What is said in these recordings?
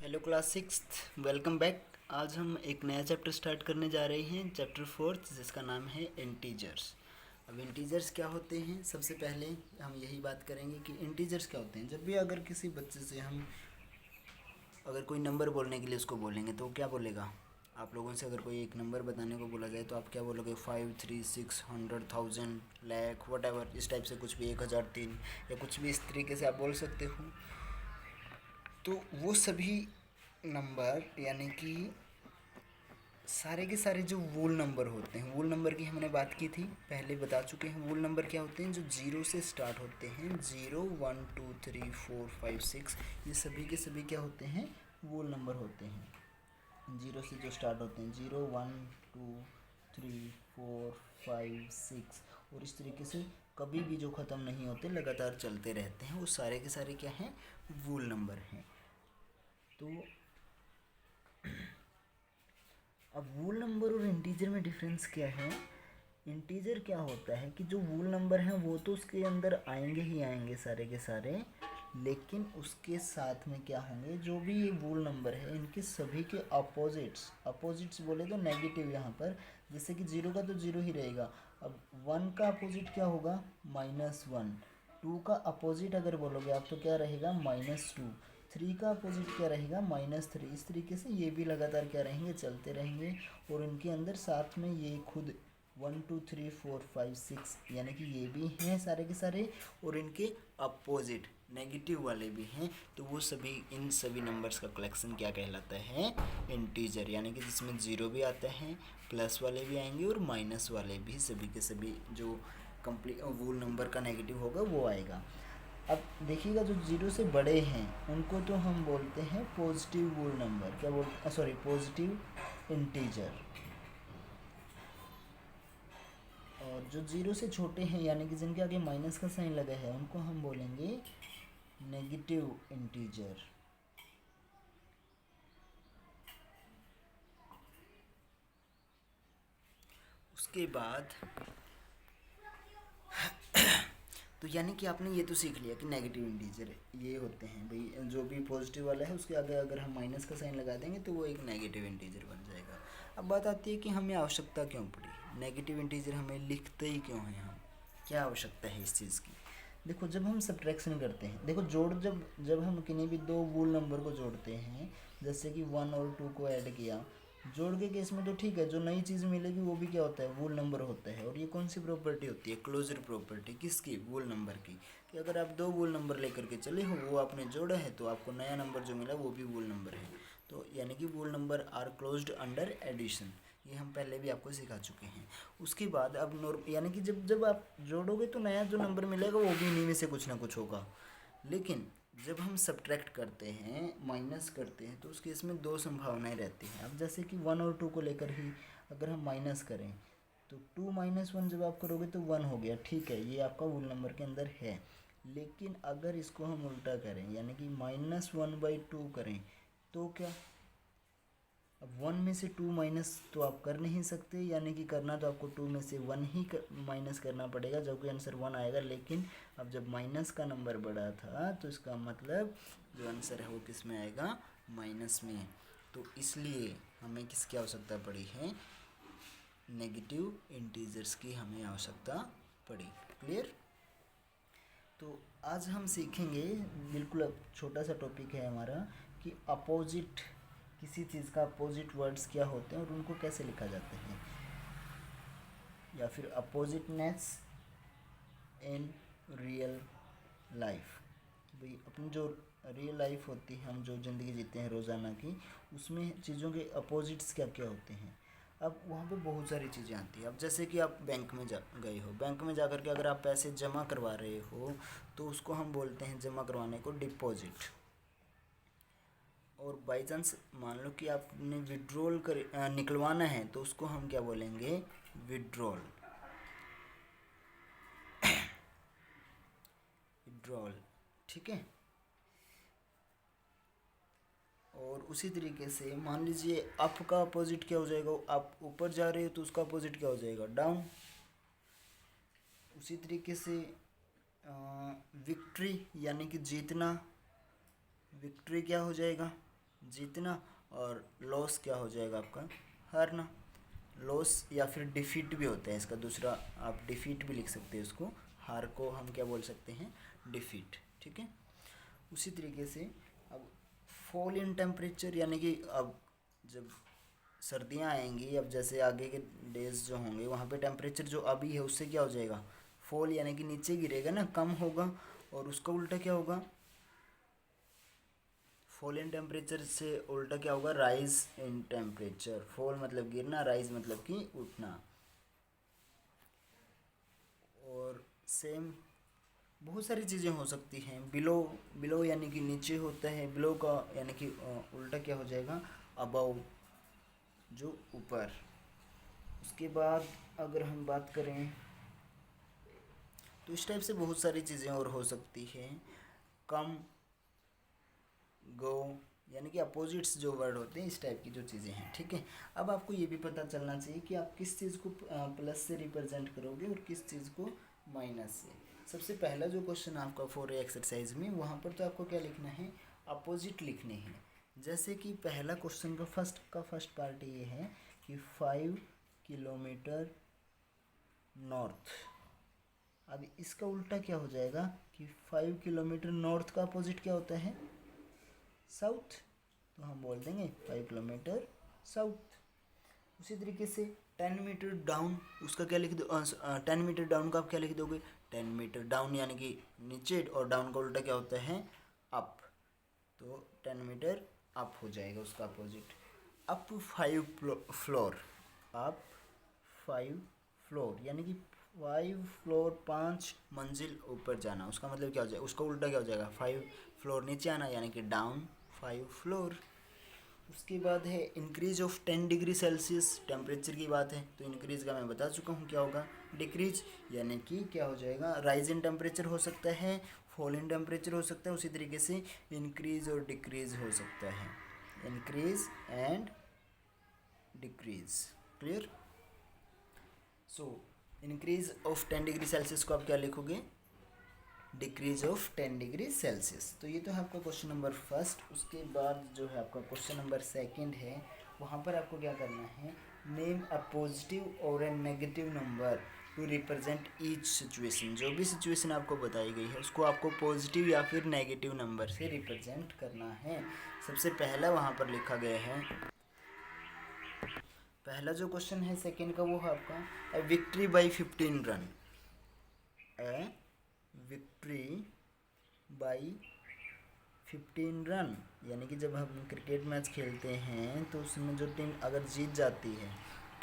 Hello class sixth, welcome back. आज हम एक नया चैप्टर स्टार्ट करने जा रहे हैं, चैप्टर फोर्थ, जिसका नाम है इंटीजर्स। अब इंटीजर्स क्या होते हैं, सबसे पहले हम यही बात करेंगे कि इंटीजर्स क्या होते हैं। जब भी अगर किसी बच्चे से हम अगर कोई नंबर बोलने के लिए उसको बोलेंगे तो वो क्या बोलेगा। आप लोगों से अगर कोई एक नंबर बताने को बोला जाए तो आप क्या बोलोगे? 5, 3, 6, 100, 1000, लाख, वट एवर, इस टाइप से कुछ भी, 1003 या कुछ भी इस तरीके से आप बोल सकते हो। तो वो सभी नंबर यानी कि सारे के सारे जो वूल नंबर होते हैं, वूल नंबर की हमने बात की थी, पहले बता चुके हैं। वूल नंबर क्या होते हैं? जो जीरो से स्टार्ट होते हैं, 0, 1, 2, 3, 4, 5, 6, ये सभी के सभी क्या होते हैं? वूल नंबर होते हैं। जीरो से जो स्टार्ट होते हैं, 0, 1, 2, 3, 4, 5, 6, और इस तरीके से कभी भी जो ख़त्म नहीं होते, लगातार चलते रहते हैं, वो सारे के सारे क्या हैं? वूल नंबर हैं। तो अब वूल नंबर और इंटीजर में डिफरेंस क्या है? इंटीजर क्या होता है कि जो वूल नंबर हैं वो तो उसके अंदर आएंगे ही आएंगे सारे के सारे, लेकिन उसके साथ में क्या होंगे? जो भी ये वूल नंबर है इनके सभी के अपोजिट्स बोले तो नेगेटिव यहाँ पर। जैसे कि जीरो का तो जीरो ही रहेगा। अब वन का अपोजिट क्या होगा? -1। टू का अपोजिट अगर बोलोगे आप तो क्या रहेगा? -2। थ्री का अपोजिट क्या रहेगा? -3। इस तरीके से ये भी लगातार क्या रहेंगे? चलते रहेंगे। और इनके अंदर साथ में ये खुद 1, 2, 3, 4, 5, 6 यानी कि ये भी हैं सारे के सारे, और इनके अपोजिट नेगेटिव वाले भी हैं। तो वो सभी, इन सभी नंबर्स का कलेक्शन क्या कहलाता है? इंटीजर। यानी कि जिसमें ज़ीरो भी आता है, प्लस वाले भी आएंगे और माइनस वाले भी, सभी के सभी जो कंप्लीट वूल नंबर का नेगेटिव होगा वो आएगा। अब देखिएगा, जो जीरो से बड़े हैं उनको तो हम बोलते हैं पॉजिटिव वूल नंबर। क्या बोलते? Sorry, positive integer. और जो जीरो से छोटे हैं यानी कि जिनके आगे माइनस का साइन लगा है उनको हम बोलेंगे नेगेटिव इंटीजर। उसके बाद तो यानी कि आपने ये तो सीख लिया कि नेगेटिव इंटीजर ये होते हैं भाई, जो भी पॉजिटिव वाला है उसके आगे अगर हम माइनस का साइन लगा देंगे तो वो एक नेगेटिव इंटीजर बन जाएगा। अब बात आती है कि हमें आवश्यकता क्यों पड़ी, नेगेटिव इंटीजर हमें लिखते ही क्यों हैं हम, क्या आवश्यकता है इस चीज़ की? देखो, जब हम सब्ट्रैक्शन करते हैं, देखो जोड़, जब जब हम किन्हीं भी दो वूल नंबर को जोड़ते हैं, जैसे कि 1 और 2 को ऐड किया, जोड़ के केस में तो ठीक है, जो नई चीज़ मिलेगी वो भी क्या होता है? वूल नंबर होता है। और ये कौन सी प्रॉपर्टी होती है? Closure property. किसकी? वूल नंबर की। कि अगर आप दो वूल नंबर लेकर के चले हो, वो आपने जोड़ा है, तो आपको नया नंबर जो मिला वो भी वूल नंबर है। तो यानी कि whole number are closed under addition, ये हम पहले भी आपको सिखा चुके हैं। उसके बाद अब यानी कि जब जब आप जोड़ोगे तो नया जो नंबर मिलेगा वो भी इन्हीं में से कुछ ना कुछ होगा। लेकिन जब हम सब्ट्रैक्ट करते हैं, माइनस करते हैं, तो उस केस में दो संभावनाएं रहती हैं। अब जैसे कि 1 और 2 को लेकर ही अगर हम माइनस करें तो 2 - 1 जब आप करोगे तो 1 हो गया, ठीक है, ये आपका वूल नंबर के अंदर है। लेकिन अगर इसको हम उल्टा करें यानी कि -1/2 करें तो क्या? अब 1 में से 2 माइनस तो आप कर नहीं सकते, यानी कि करना तो आपको 2 में से 1 ही माइनस करना पड़ेगा, जब कि आंसर 1 आएगा। लेकिन अब जब माइनस का नंबर बड़ा था तो इसका मतलब जो आंसर है वो किस में आएगा? माइनस में। तो इसलिए हमें किसकी आवश्यकता पड़ी है? नेगेटिव इंटीजर्स की हमें आवश्यकता पड़ी। क्लियर? तो आज हम सीखेंगे, बिल्कुल अब छोटा सा टॉपिक है हमारा, कि अपोजिट, किसी चीज़ का अपोजिट वर्ड्स क्या होते हैं और उनको कैसे लिखा जाता है, या फिर अपोजिटनेस इन रियल लाइफ। भाई अपनी जो रियल लाइफ होती है, हम जो ज़िंदगी जीते हैं रोज़ाना की, उसमें चीज़ों के अपोजिट्स क्या क्या होते हैं। अब वहाँ पे बहुत सारी चीज़ें आती हैं। अब जैसे कि आप बैंक में जा गए हो, बैंक में जा कर के अगर आप पैसे जमा करवा रहे हो तो उसको हम बोलते हैं, जमा करवाने को, डिपॉजिट। और बाई चांस मान लो कि आपने विड्रॉल कर निकलवाना है तो उसको हम क्या बोलेंगे? विड्रॉल। विड्रॉल, ठीक है। और उसी तरीके से मान लीजिए अप का अपोजिट क्या हो जाएगा? आप ऊपर जा रहे हो तो उसका अपोजिट क्या हो जाएगा? डाउन। उसी तरीके से विक्ट्री यानी कि जीतना, विक्ट्री क्या हो जाएगा? जीतना, और लॉस क्या हो जाएगा आपका, हारना। लॉस या फिर डिफीट भी होता है इसका दूसरा, आप डिफीट भी लिख सकते हैं उसको, हार को हम क्या बोल सकते हैं, डिफीट, ठीक है। उसी तरीके से अब फॉल इन टेम्परेचर, यानी कि अब जब सर्दियाँ आएंगी, अब जैसे आगे के डेज जो होंगे वहाँ पे टेम्परेचर जो अभी है उससे क्या हो जाएगा, फॉल यानी कि नीचे गिरेगा ना, कम होगा। और उसका उल्टा क्या होगा, फॉल इन टेम्परेचर से उल्टा क्या होगा, राइज इन टेम्परेचर। फॉल मतलब गिरना, राइज मतलब कि उठना। और सेम बहुत सारी चीज़ें हो सकती हैं। बिलो, बिलो यानी कि नीचे होता है, बिलो का यानी कि उल्टा क्या हो जाएगा, अबव, जो ऊपर। उसके बाद अगर हम बात करें तो इस टाइप से बहुत सारी चीज़ें और हो सकती हैं। कम, गो, यानी कि अपोजिट्स जो वर्ड होते हैं, इस टाइप की जो चीज़ें हैं, ठीक है। अब आपको ये भी पता चलना चाहिए कि आप किस चीज़ को प्लस से रिप्रेजेंट करोगे और किस चीज़ को माइनस से। सबसे पहला जो क्वेश्चन आपका फोर एक्सरसाइज में, वहाँ पर तो आपको क्या लिखना है, अपोजिट लिखने हैं। जैसे कि पहला क्वेश्चन का फर्स्ट पार्ट ये है कि 5 किलोमीटर नॉर्थ। अब इसका उल्टा क्या हो जाएगा कि 5 किलोमीटर नॉर्थ का अपोजिट क्या होता है, साउथ। तो हम बोल देंगे 5 किलोमीटर साउथ। उसी तरीके से 10 मीटर डाउन, उसका क्या लिख दो, 10 मीटर डाउन का आप क्या लिख दोगे, 10 मीटर डाउन यानी कि नीचे, और डाउन का उल्टा क्या होता है, अप। तो 10 मीटर अप हो जाएगा उसका opposite. Up 5 floor, up 5 floor यानी कि 5 फ्लोर, 5 मंजिल ऊपर जाना। उसका मतलब क्या हो जाएगा, उसका उल्टा क्या हो जाएगा, 5 फ्लोर नीचे आना, यानी कि डाउन 5 फ्लोर। उसके बाद है increase of 10 degree Celsius, temperature की बात है तो इंक्रीज का मैं बता चुका हूँ क्या होगा, डिक्रीज, यानी कि क्या हो जाएगा, राइज इन टेम्परेचर हो सकता है, फॉल इन टेम्परेचर हो सकता है, उसी तरीके से इंक्रीज और डिक्रीज हो सकता है, increase and decrease. Clear. So increase of 10 degree Celsius को आप क्या लिखोगे, डिक्रीज ऑफ 10 डिग्री सेल्सियस। तो ये तो है आपका क्वेश्चन नंबर फर्स्ट। उसके बाद जो है आपका क्वेश्चन नंबर सेकंड है, वहाँ पर आपको क्या करना है, नेम अ पॉजिटिव और a negative number to represent each situation. जो भी सिचुएशन आपको बताई गई है उसको आपको पॉजिटिव या फिर नेगेटिव नंबर से रिप्रेजेंट करना है। सबसे पहला वहाँ पर लिखा गया है, पहला जो क्वेश्चन है सेकंड का, वो है आपका ए victory by 15 run. A victory by 15 run, यानी कि जब हम क्रिकेट मैच खेलते हैं तो उसमें जो टीम अगर जीत जाती है,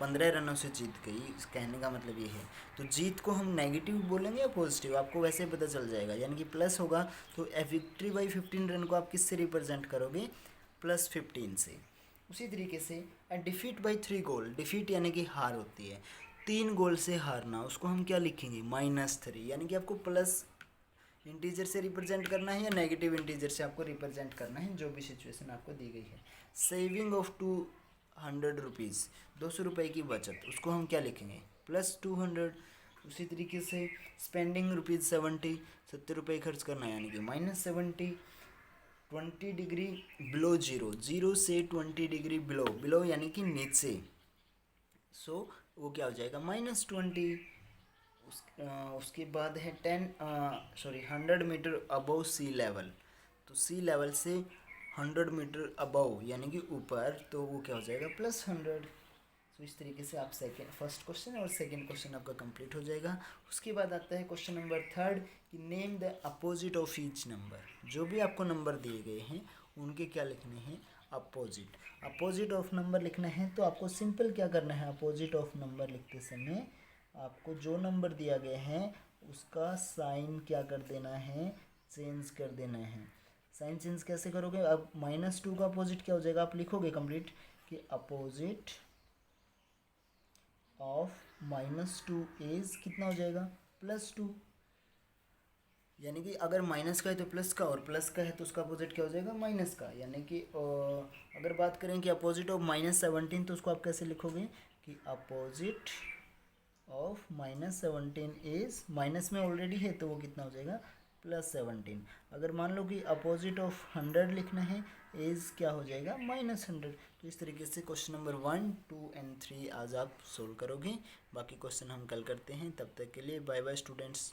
15 रनों से जीत गई, इस कहने का मतलब ये है। तो जीत को हम नेगेटिव बोलेंगे या पॉजिटिव, आपको वैसे पता चल जाएगा, यानी कि प्लस होगा। तो ए विक्ट्री बाई 15 रन को आप किससे रिप्रेजेंट करोगे, +15 से। उसी तरीके से ए डिफीट बाई 3 गोल, डिफीट यानी कि हार होती है, 3 गोल से हारना, उसको हम क्या लिखेंगे, -3, यानी कि आपको प्लस इंटीजर से रिप्रेजेंट करना है या नेगेटिव इंटीजर से आपको रिप्रेजेंट करना है, जो भी सिचुएशन आपको दी गई है। सेविंग ऑफ 200 रुपीज़, 200 रुपये की बचत, उसको हम क्या लिखेंगे, +200। उसी तरीके से स्पेंडिंग ₹70, 70 रुपये खर्च करना है, यानी कि -70। 20 डिग्री बिलो जीरो, जीरो से 20 डिग्री बिलो, बिलो यानी कि नीचे, सो वो क्या हो जाएगा, -20। उसके बाद है 100 मीटर अबव सी लेवल। तो सी लेवल से 100 मीटर अबव यानी कि ऊपर, तो वो क्या हो जाएगा, +100। तो इस तरीके से आप फर्स्ट क्वेश्चन और सेकंड क्वेश्चन आपका कंप्लीट हो जाएगा। उसके बाद आता है क्वेश्चन नंबर थर्ड कि name the opposite of each number. जो भी आपको नंबर दिए गए हैं उनके क्या लिखने हैं, अपोजिट। अपोजिट ऑफ नंबर लिखना है तो आपको सिंपल क्या करना है, अपोजिट ऑफ नंबर लिखते समय आपको जो नंबर दिया गया है उसका साइन क्या कर देना है, चेंज कर देना है। साइन चेंज कैसे करोगे, अब -2 का अपोजिट क्या हो जाएगा, आप लिखोगे कंप्लीट कि अपोजिट ऑफ -2 इज कितना हो जाएगा, +2। यानी कि अगर माइनस का है तो प्लस का, और प्लस का है तो उसका अपोजिट क्या हो जाएगा, माइनस का। यानी कि अगर बात करें कि अपोजिट ऑफ -17, तो उसको आप कैसे लिखोगे कि अपोजिट ऑफ -17 इज, माइनस में ऑलरेडी है तो वो कितना हो जाएगा, प्लस 17। अगर मान लो कि अपोजिट ऑफ 100 लिखना है, एज क्या हो जाएगा -100। तो इस तरीके से क्वेश्चन नंबर 1, 2 एंड 3 आज आप सोल्व करोगे। बाकी क्वेश्चन हम कल करते हैं। तब तक के लिए बाय बाय स्टूडेंट्स।